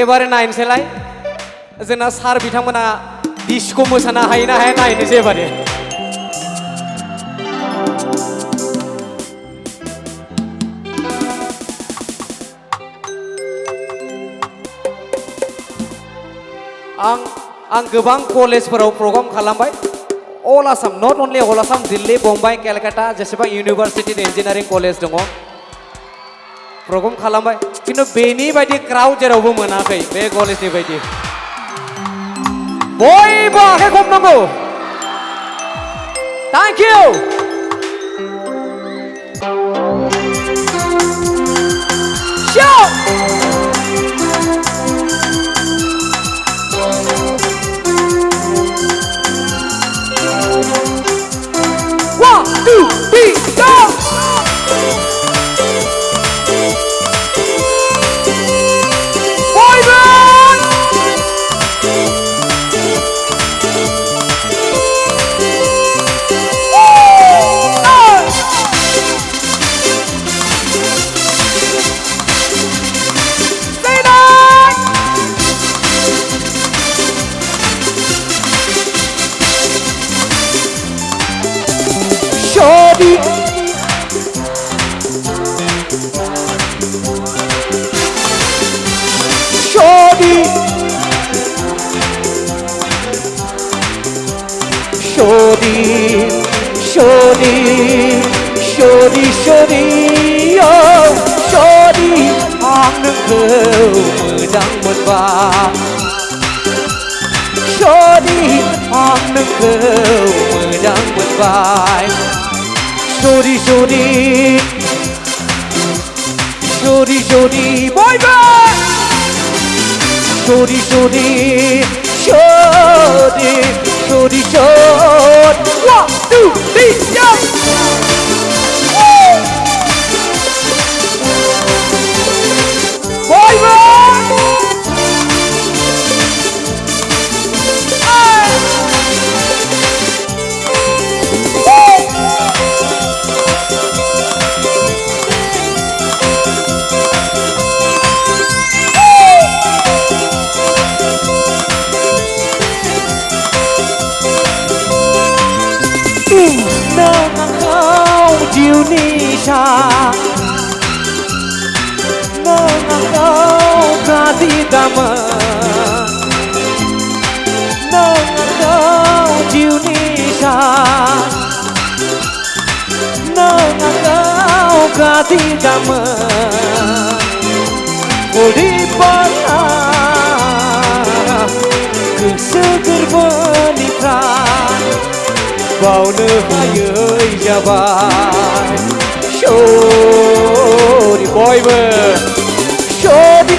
एबारे नायनोसैलाय जोंना सार बिथांमोना डिस्को मोसानो हायो ना हाया नायनोसै एबारे आं गोबां कलेजफोराव प्रग्राम खालामबाय अल आसाम नट अनलि अल आसाम दिल्ली बम्बाइ केलकाता जेसेबां इउनिभार्सिटि इन्जिनियारिं कलेज दङ प्रग्राम खालामबाय किन्तु बेनि बायदि क्राउड जेरावबो मोनाखै बे कलेजनि बायदि बयबो आखाइ खबनांगौ thank you One, two, three, go! Shorty, shorty, shorty, shorty, shorty, shorty, oh, shorty, आं नोंखौ मोजां मोनबाय shorty, आं नोंखौ मोजां मोनबाय Shorty, shorty, shorty, shorty, boy, boy. Shorty, shorty, shorty, shorty, shorty. 1, 2, 3, go. Boy, boy. Chiều ni xa nâng cao ca đi ta mơ nâng cao chiều ni xa nâng cao ca đi ta mơ cô đi bắt cứ seger Baunu hayai jabai Shorty boy Shorty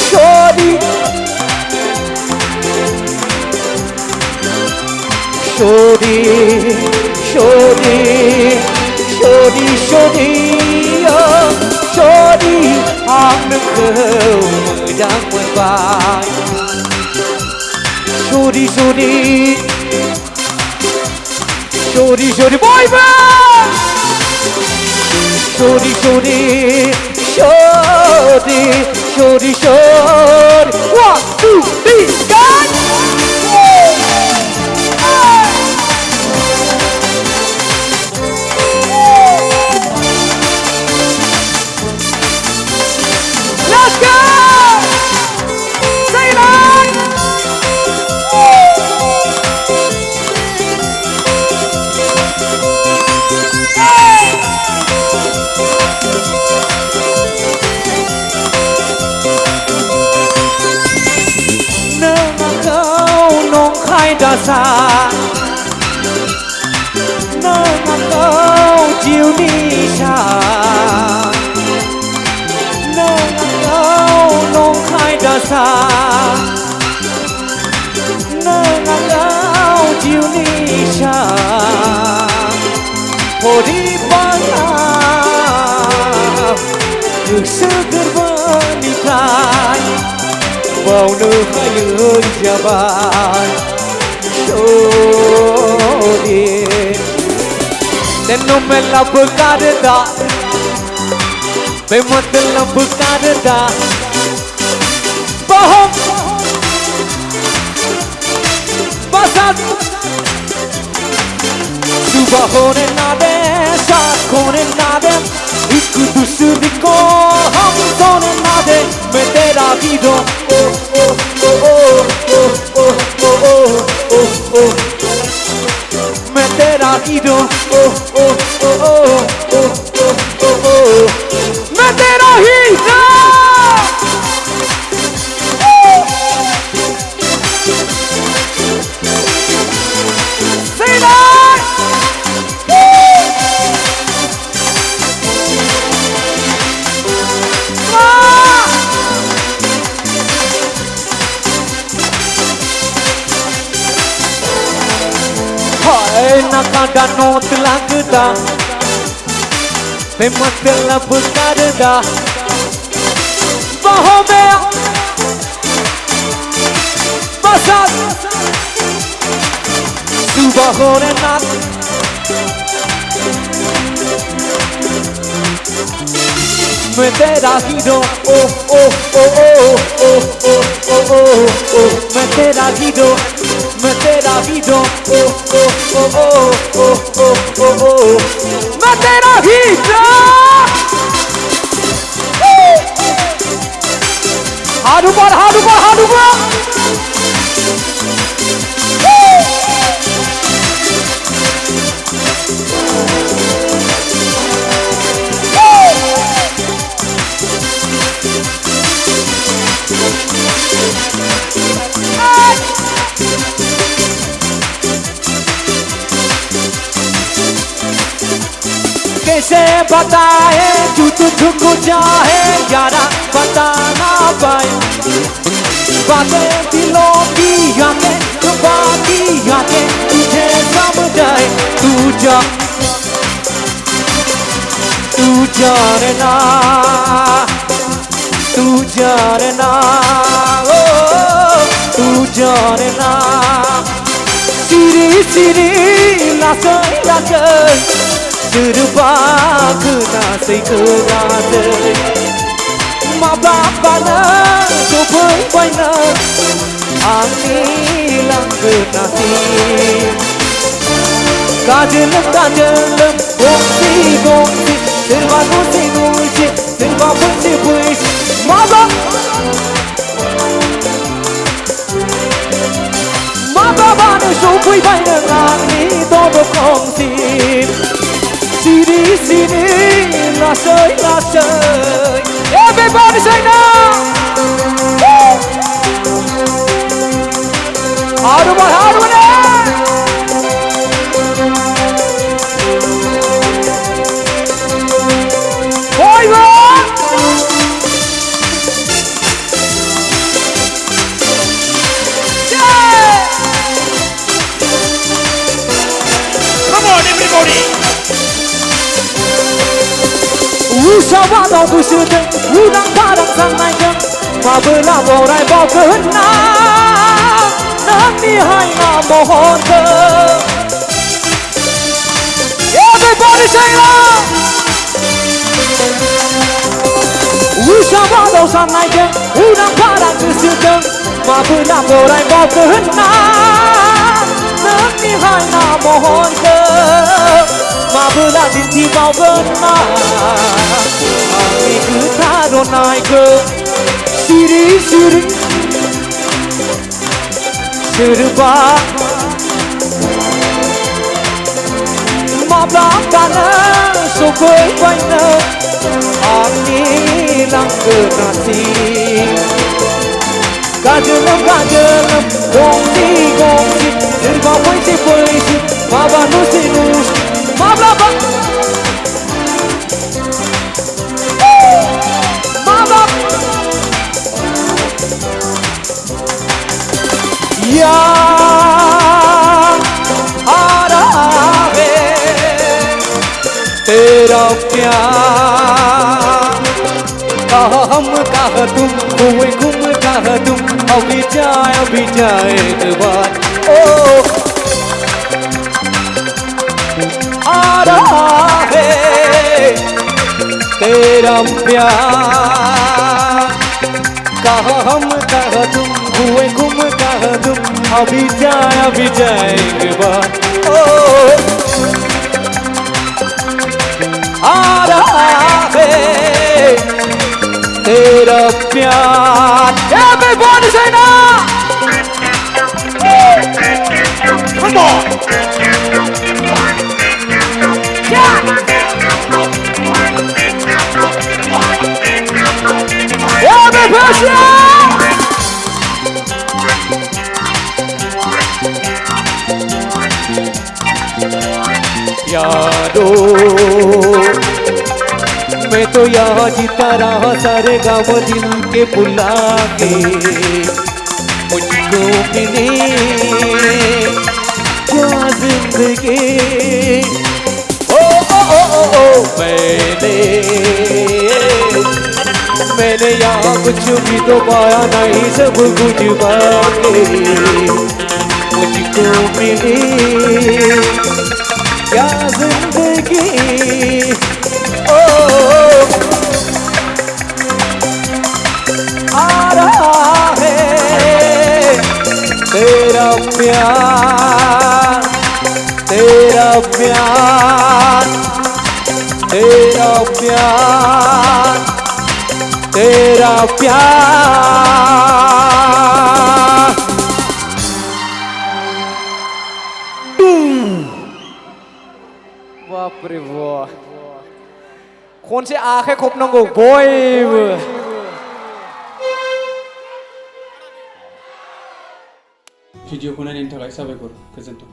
Shorty Shorty Shorty Shorty Shorty oh Shorty ang nagkaw Magandang magbay Shorty, shorty Shorty, shorty, boy, boy Shorty, shorty Shorty, shorty, shorty 1, 2, 3, go! Let's go! Say it! Nâng cao nông khai đa xa Nâng cao chiều đi xa Nâng cao nông khai đa xa Nâng cao chiều đi xa Hồ đi bắt Được seger menikahi Baunu hayai jabai Shorty तेनू मैं लब करदा बेमतलब करदा बहुत बसंत सुबह होने ना दे शाम होने ना दे एक दूसरे को हम सोने ना दे मैं तेरा हीरो ओ ओ ओ ओ ओ ओ ओ ओ ओ मैं तेरा हीरो ओ ओ ओ ओ ओ ओ ओ मैं तेरा हीरो ना कांडा नोट लगदा ते मतलब करदा बाहों में बसंत सुबह होने ना मैं तेरा हीरो ओ ओ ओ ओ ओ ओ ओ ओ मैं तेरा हीरो मैं तेरा हीरो ओ ओ ओ ओ ओ ओ ओ मैं तेरा हीरो हाथ ऊपर हाथ ऊपर हाथ ऊपर कैसे बताए तू तुझको चाहे यारा बता ना पाए बातें दिलों की यादें तो बाकी यादें तुझे समझाए तू जानना तू जानना ओ तू जानना सिरी सिरी लासै लासै Terbang nasi kerana Mabapana Sopai baina Amilang nasi Kajelam Gongsi gongsi Terba gongsi gongsi Terba puisi puisi Mabapana Sopai baina Ami todo gongsi Sini sini rasai rasai everybody say now how do boy come on everybody Usaha đâu cứ sự tình, đang ta đang sang này chân, mà bữa nào vào đây bao cơn nắng, nắng đi hai ngả mồ hôi thơ. Everybody say it. Usaha đâu sang này chân, đang ta đang cứ sự tình, mà bữa nào vào đây bao cơn nắng, nắng đi hai ngả mồ hôi thơ. Mà bữa là tin thì bao cơn nắng. Ami cứ tha đồ này cơ Siri siri Serba Mabapana Sopai baina Ami lang nasi Kajelam Gongsi gongsi Serba puisi puisi Maba nusi nusi Mabapa यार आ रहा है तेरा प्यार कहा हम कहा तुम घूम कहा तुम अभी जाए एक बार ओ रहा है तेरा प्यार। कहाँ हम कहाँ तुम, हुए गुम कहाँ तुम, अभी जाएंगे बात। ओ आ रहा है तेरा प्यार। Everyone say now! Come on! Yeah! Every person! यादों मैं तो यहाँ जीता रहा सारे गाँव दिल के बुला के, मुझको मिले क्या जिंदगी। ओ ओ ओ ओ ओ मैंने यहाँ कुछ भी तो पाया नहीं, सब कुछ पाके मुझको मिले क्या जिंदगी। ओ आ रहा है तेरा प्यार, तेरा प्यार, तेरा प्यार, तेरा प्यार। बाप रे वाह, खनसे आखाइ खबनांगौ बयबो। भिडिअखौ नायनायनि थाखाय साबायखर, गोजोन्थों।